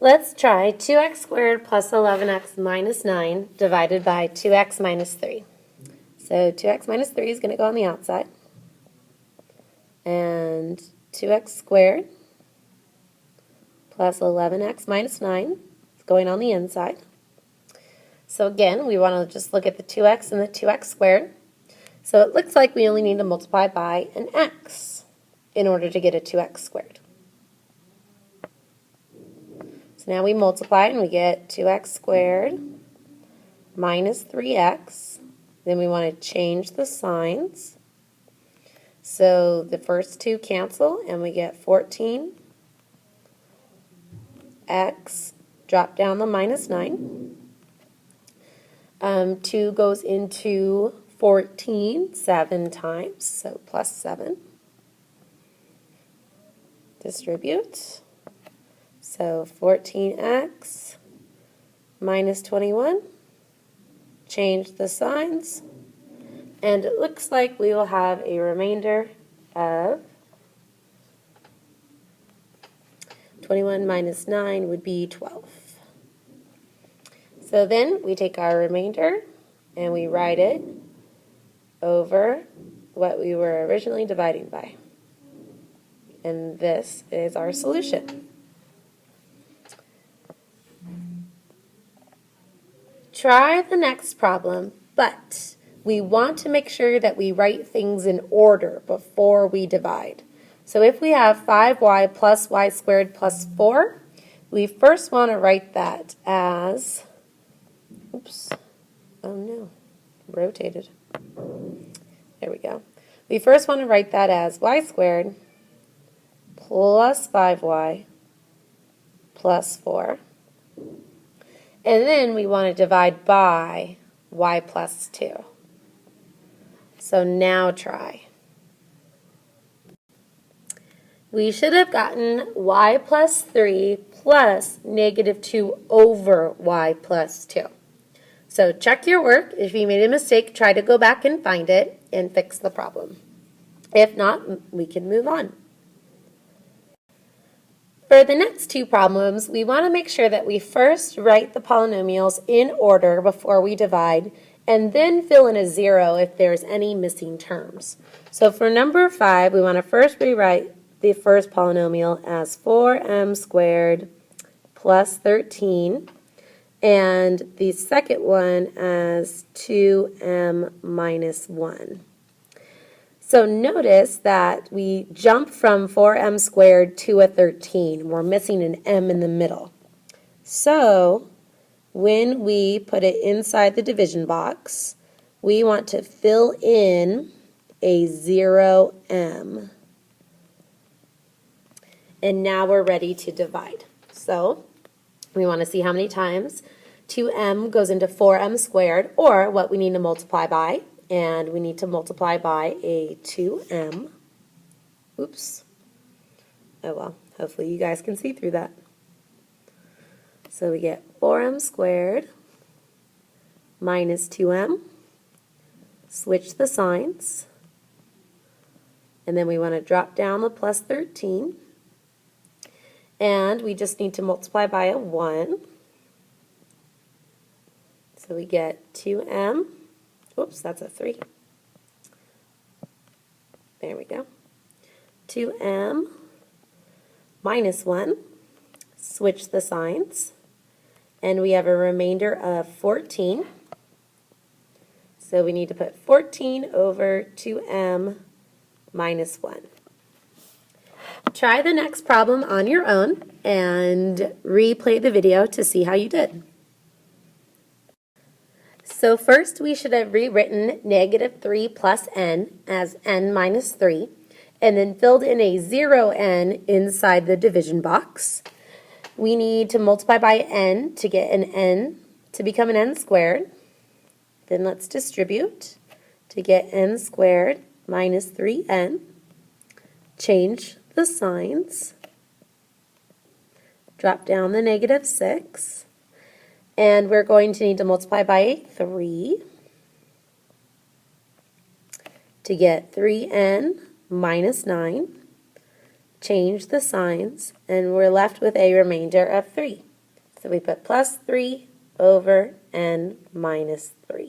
Let's try 2x squared plus 11x minus 9 divided by 2x minus 3. So 2x minus 3 is going to go on the outside. And 2x squared plus 11x minus 9 is going on the inside. So again, we want to just look at the 2x and the 2x squared. So it looks like we only need to multiply by an x in order to get a 2x squared. So now we multiply and we get 2x squared minus 3x. Then we want to change the signs. So the first two cancel and we get 14x, drop down the minus 9. 2 goes into 14 7 times, so plus 7. Distribute. So 14x minus 21. Change the signs. And it looks like we will have a remainder of 21 minus 9 would be 12. So then we take our remainder and we write it over what we were originally dividing by. And this is our solution. Try the next problem, but we want to make sure that we write things in order before we divide. So if we have 5y plus y squared plus 4, we first want to write that as, oops, oh no, rotated. There we go. We first want to write that as y squared plus 5y plus 4. And then we want to divide by y plus 2. So now try. We should have gotten y plus 3 plus negative 2 over y plus 2. So check your work. If you made a mistake, try to go back and find it and fix the problem. If not, we can move on. For the next two problems, we want to make sure that we first write the polynomials in order before we divide, and then fill in a 0 if there's any missing terms. So for number 5, we want to first rewrite the first polynomial as 4m squared plus 13, and the second one as 2m minus 1. So notice that we jump from 4m squared to a 13. We're missing an m in the middle. So when we put it inside the division box, we want to fill in a 0m. And now we're ready to divide. So we want to see how many times 2m goes into 4m squared, or what we need to multiply by. And we need to multiply by a 2m. Oops. Oh well, hopefully you guys can see through that. So we get 4m squared minus 2m. Switch the signs. And then we want to drop down the plus 13. And we just need to multiply by a 1. So we get 2m. Oops, that's a 3. There we go. 2m minus 1. Switch the signs. And we have a remainder of 14. So we need to put 14 over 2m minus 1. Try the next problem on your own and replay the video to see how you did. So first we should have rewritten negative 3 plus n as n minus 3, and then filled in a 0n inside the division box. We need to multiply by n to get an n to become an n squared. Then let's distribute to get n squared minus 3n. Change the signs. Drop down the negative 6. And we're going to need to multiply by a 3 to get 3n minus 9. Change the signs, and we're left with a remainder of 3. So we put plus 3 over n minus 3.